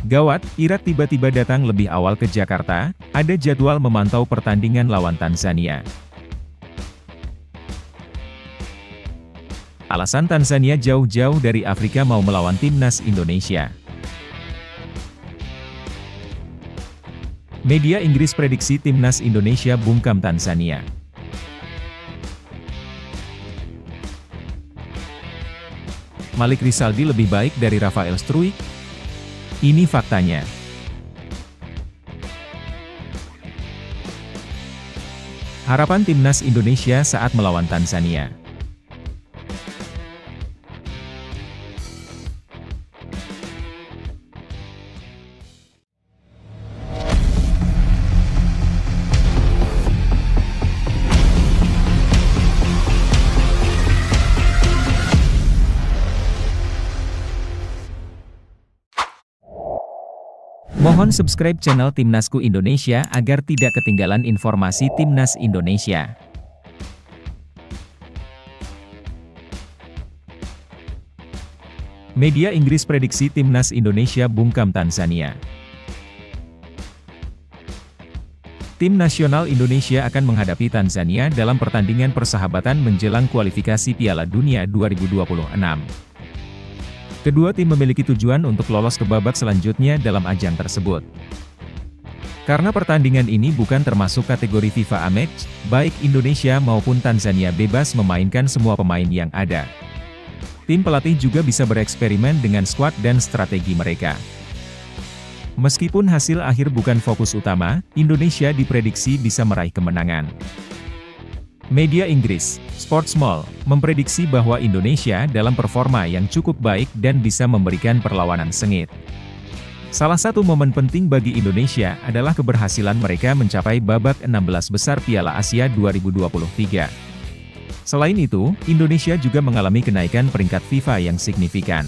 Gawat, Irak tiba-tiba datang lebih awal ke Jakarta, ada jadwal memantau pertandingan lawan Tanzania. Alasan Tanzania jauh-jauh dari Afrika mau melawan timnas Indonesia. Media Inggris prediksi timnas Indonesia bungkam Tanzania. Malik Rizaldi lebih baik dari Rafael Struijk? Ini faktanya. Harapan timnas Indonesia saat melawan Tanzania. Mohon subscribe channel Timnasku Indonesia agar tidak ketinggalan informasi Timnas Indonesia. Media Inggris prediksi Timnas Indonesia bungkam Tanzania. Tim nasional Indonesia akan menghadapi Tanzania dalam pertandingan persahabatan menjelang kualifikasi Piala Dunia 2026. Kedua tim memiliki tujuan untuk lolos ke babak selanjutnya dalam ajang tersebut. Karena pertandingan ini bukan termasuk kategori FIFA A-Match, baik Indonesia maupun Tanzania bebas memainkan semua pemain yang ada. Tim pelatih juga bisa bereksperimen dengan skuad dan strategi mereka. Meskipun hasil akhir bukan fokus utama, Indonesia diprediksi bisa meraih kemenangan. Media Inggris, Sportsmall, memprediksi bahwa Indonesia dalam performa yang cukup baik dan bisa memberikan perlawanan sengit. Salah satu momen penting bagi Indonesia adalah keberhasilan mereka mencapai babak 16 besar Piala Asia 2023. Selain itu, Indonesia juga mengalami kenaikan peringkat FIFA yang signifikan.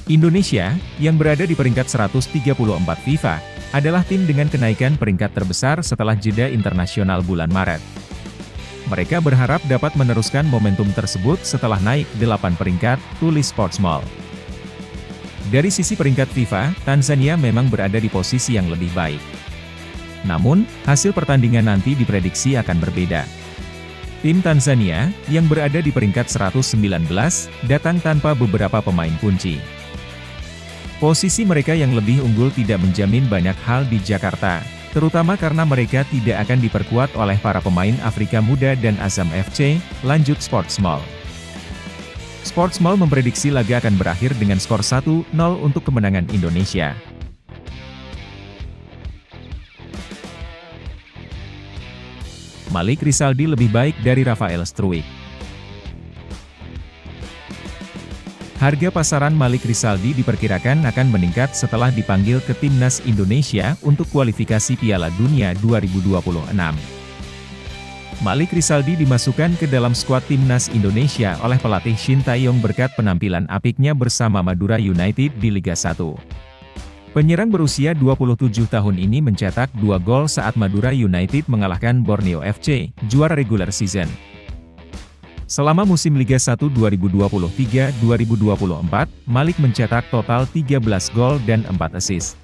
Indonesia, yang berada di peringkat 134 FIFA, adalah tim dengan kenaikan peringkat terbesar setelah jeda internasional bulan Maret. Mereka berharap dapat meneruskan momentum tersebut setelah naik 8 peringkat, tulis Sportsmall. Dari sisi peringkat FIFA, Tanzania memang berada di posisi yang lebih baik. Namun, hasil pertandingan nanti diprediksi akan berbeda. Tim Tanzania, yang berada di peringkat 119, datang tanpa beberapa pemain kunci. Posisi mereka yang lebih unggul tidak menjamin banyak hal di Jakarta, terutama karena mereka tidak akan diperkuat oleh para pemain Afrika Muda dan Azam FC, lanjut Sportsmall. Sportsmall memprediksi laga akan berakhir dengan skor 1-0 untuk kemenangan Indonesia. Malik Rizaldi lebih baik dari Rafael Struijk. Harga pasaran Malik Rizaldi diperkirakan akan meningkat setelah dipanggil ke Timnas Indonesia untuk kualifikasi Piala Dunia 2026. Malik Rizaldi dimasukkan ke dalam skuad Timnas Indonesia oleh pelatih Shin Tae-yong berkat penampilan apiknya bersama Madura United di Liga 1. Penyerang berusia 27 tahun ini mencetak 2 gol saat Madura United mengalahkan Borneo FC, juara regular season. Selama musim Liga 1 2023-2024, Malik mencetak total 13 gol dan 4 assist.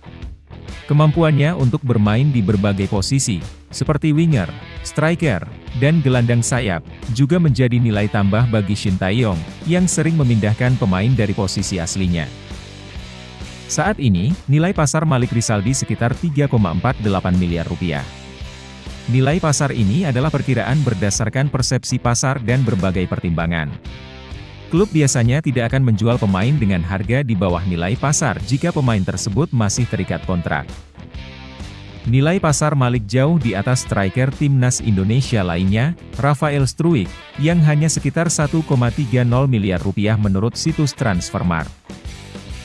Kemampuannya untuk bermain di berbagai posisi, seperti winger, striker, dan gelandang sayap, juga menjadi nilai tambah bagi Shin Tae-yong, yang sering memindahkan pemain dari posisi aslinya. Saat ini, nilai pasar Malik Rizaldi sekitar 3,48 miliar rupiah. Nilai pasar ini adalah perkiraan berdasarkan persepsi pasar dan berbagai pertimbangan. Klub biasanya tidak akan menjual pemain dengan harga di bawah nilai pasar jika pemain tersebut masih terikat kontrak. Nilai pasar Malik jauh di atas striker Timnas Indonesia lainnya, Rafael Struijk, yang hanya sekitar 1,30 miliar rupiah menurut situs Transfermarkt.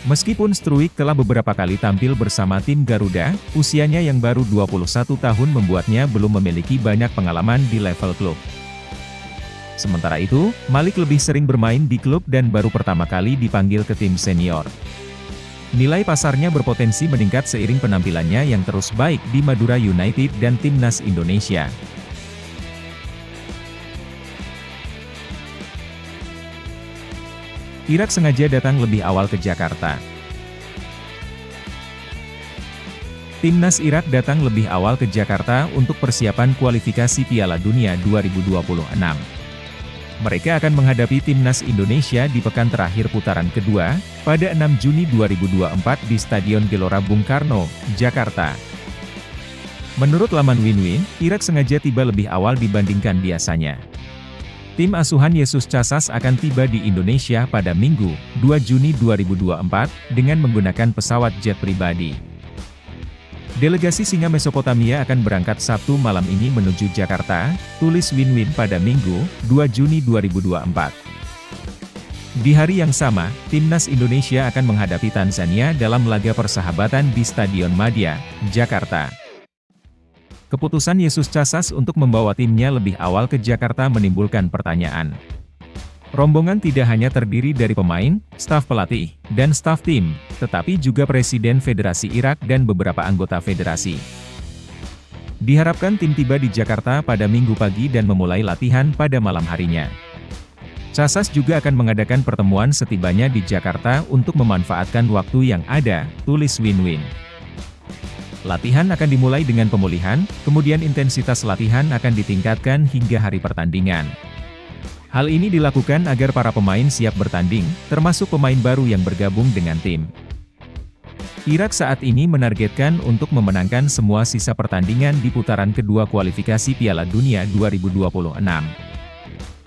Meskipun Struijk telah beberapa kali tampil bersama tim Garuda, usianya yang baru 21 tahun membuatnya belum memiliki banyak pengalaman di level klub. Sementara itu, Malik lebih sering bermain di klub dan baru pertama kali dipanggil ke tim senior. Nilai pasarnya berpotensi meningkat seiring penampilannya yang terus baik di Madura United dan Timnas Indonesia. Irak sengaja datang lebih awal ke Jakarta. Timnas Irak datang lebih awal ke Jakarta untuk persiapan kualifikasi Piala Dunia 2026. Mereka akan menghadapi Timnas Indonesia di pekan terakhir putaran kedua, pada 6 Juni 2024 di Stadion Gelora Bung Karno, Jakarta. Menurut laman Winwin, Irak sengaja tiba lebih awal dibandingkan biasanya. Tim asuhan Yesus Casas akan tiba di Indonesia pada Minggu, 2 Juni 2024, dengan menggunakan pesawat jet pribadi. Delegasi Singa Mesopotamia akan berangkat Sabtu malam ini menuju Jakarta, tulis Winwin pada Minggu, 2 Juni 2024. Di hari yang sama, Timnas Indonesia akan menghadapi Tanzania dalam laga persahabatan di Stadion Madia, Jakarta. Keputusan Yesus Casas untuk membawa timnya lebih awal ke Jakarta menimbulkan pertanyaan. Rombongan tidak hanya terdiri dari pemain, staf pelatih, dan staf tim, tetapi juga Presiden Federasi Irak dan beberapa anggota federasi. Diharapkan tim tiba di Jakarta pada Minggu pagi dan memulai latihan pada malam harinya. Casas juga akan mengadakan pertemuan setibanya di Jakarta untuk memanfaatkan waktu yang ada, tulis Winwin. Latihan akan dimulai dengan pemulihan, kemudian intensitas latihan akan ditingkatkan hingga hari pertandingan. Hal ini dilakukan agar para pemain siap bertanding, termasuk pemain baru yang bergabung dengan tim. Irak saat ini menargetkan untuk memenangkan semua sisa pertandingan di putaran kedua kualifikasi Piala Dunia 2026.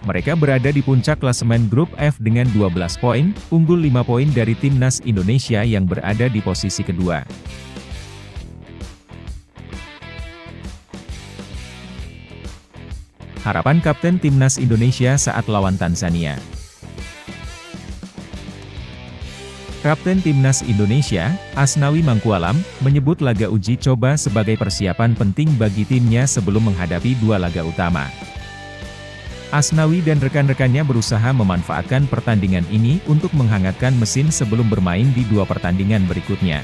Mereka berada di puncak klasemen grup F dengan 12 poin, unggul 5 poin dari Timnas Indonesia yang berada di posisi kedua. Harapan Kapten Timnas Indonesia saat lawan Tanzania. Kapten Timnas Indonesia, Asnawi Mangkualam, menyebut laga uji coba sebagai persiapan penting bagi timnya sebelum menghadapi dua laga utama. Asnawi dan rekan-rekannya berusaha memanfaatkan pertandingan ini untuk menghangatkan mesin sebelum bermain di dua pertandingan berikutnya.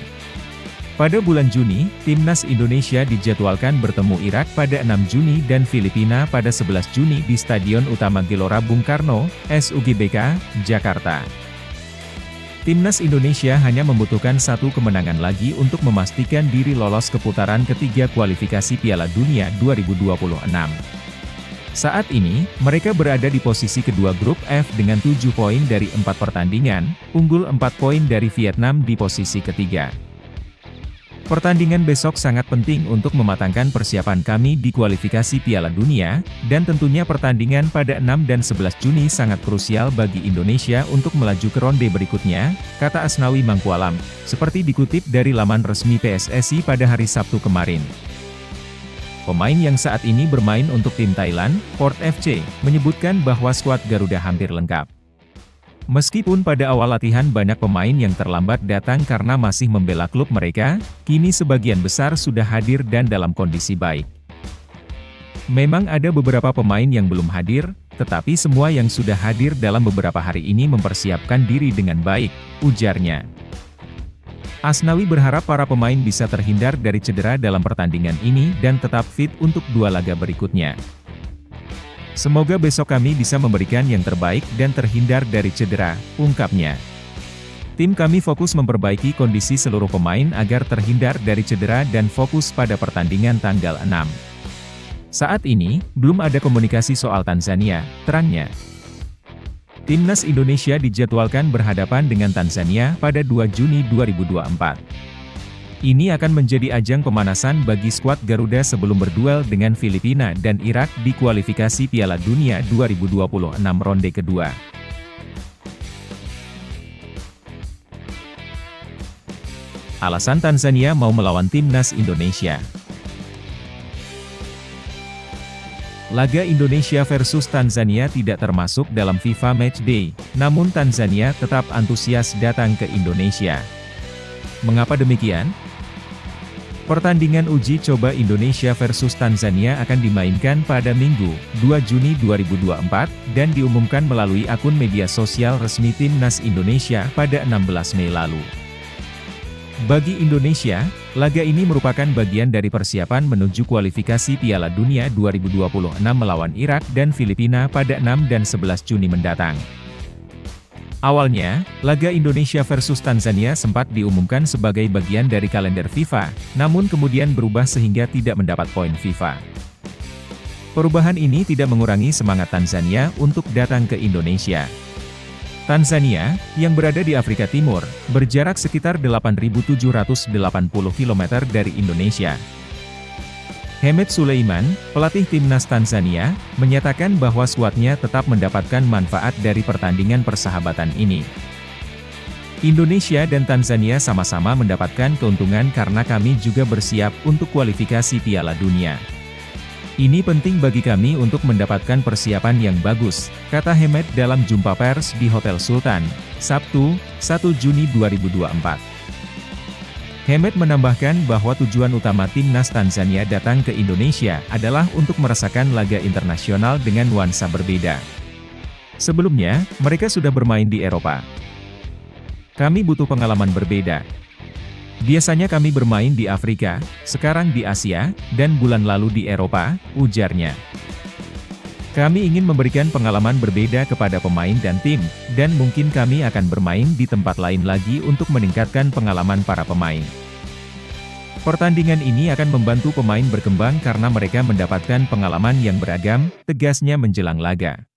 Pada bulan Juni, Timnas Indonesia dijadwalkan bertemu Irak pada 6 Juni dan Filipina pada 11 Juni di Stadion Utama Gelora Bung Karno, SUGBK, Jakarta. Timnas Indonesia hanya membutuhkan satu kemenangan lagi untuk memastikan diri lolos ke putaran ketiga kualifikasi Piala Dunia 2026. Saat ini, mereka berada di posisi kedua grup F dengan 7 poin dari 4 pertandingan, unggul 4 poin dari Vietnam di posisi ketiga. Pertandingan besok sangat penting untuk mematangkan persiapan kami di kualifikasi Piala Dunia, dan tentunya pertandingan pada 6 dan 11 Juni sangat krusial bagi Indonesia untuk melaju ke ronde berikutnya, kata Asnawi Mangkualam, seperti dikutip dari laman resmi PSSI pada hari Sabtu kemarin. Pemain yang saat ini bermain untuk tim Thailand, Port FC, menyebutkan bahwa skuad Garuda hampir lengkap. Meskipun pada awal latihan banyak pemain yang terlambat datang karena masih membela klub mereka, kini sebagian besar sudah hadir dan dalam kondisi baik. Memang ada beberapa pemain yang belum hadir, tetapi semua yang sudah hadir dalam beberapa hari ini mempersiapkan diri dengan baik, ujarnya. Asnawi berharap para pemain bisa terhindar dari cedera dalam pertandingan ini dan tetap fit untuk dua laga berikutnya. Semoga besok kami bisa memberikan yang terbaik dan terhindar dari cedera, ungkapnya. Tim kami fokus memperbaiki kondisi seluruh pemain agar terhindar dari cedera dan fokus pada pertandingan tanggal 6. Saat ini, belum ada komunikasi soal Tanzania, terangnya. Timnas Indonesia dijadwalkan berhadapan dengan Tanzania pada 2 Juni 2024. Ini akan menjadi ajang pemanasan bagi skuad Garuda sebelum berduel dengan Filipina dan Irak di kualifikasi Piala Dunia 2026 ronde kedua. Alasan Tanzania mau melawan Timnas Indonesia. Laga Indonesia versus Tanzania tidak termasuk dalam FIFA Matchday, namun Tanzania tetap antusias datang ke Indonesia. Mengapa demikian? Pertandingan uji coba Indonesia versus Tanzania akan dimainkan pada Minggu, 2 Juni 2024, dan diumumkan melalui akun media sosial resmi Timnas Indonesia pada 16 Mei lalu. Bagi Indonesia, laga ini merupakan bagian dari persiapan menuju kualifikasi Piala Dunia 2026 melawan Irak dan Filipina pada 6 dan 11 Juni mendatang. Awalnya, laga Indonesia versus Tanzania sempat diumumkan sebagai bagian dari kalender FIFA, namun kemudian berubah sehingga tidak mendapat poin FIFA. Perubahan ini tidak mengurangi semangat Tanzania untuk datang ke Indonesia. Tanzania, yang berada di Afrika Timur, berjarak sekitar 8.780 km dari Indonesia. Hemed Sulaiman, pelatih timnas Tanzania, menyatakan bahwa skuadnya tetap mendapatkan manfaat dari pertandingan persahabatan ini. Indonesia dan Tanzania sama-sama mendapatkan keuntungan karena kami juga bersiap untuk kualifikasi Piala Dunia. Ini penting bagi kami untuk mendapatkan persiapan yang bagus, kata Hemed dalam jumpa pers di Hotel Sultan, Sabtu, 1 Juni 2024. Hemed menambahkan bahwa tujuan utama timnas Tanzania datang ke Indonesia adalah untuk merasakan laga internasional dengan nuansa berbeda. Sebelumnya, mereka sudah bermain di Eropa. Kami butuh pengalaman berbeda. Biasanya kami bermain di Afrika, sekarang di Asia, dan bulan lalu di Eropa, ujarnya. Kami ingin memberikan pengalaman berbeda kepada pemain dan tim, dan mungkin kami akan bermain di tempat lain lagi untuk meningkatkan pengalaman para pemain. Pertandingan ini akan membantu pemain berkembang karena mereka mendapatkan pengalaman yang beragam, tegasnya menjelang laga.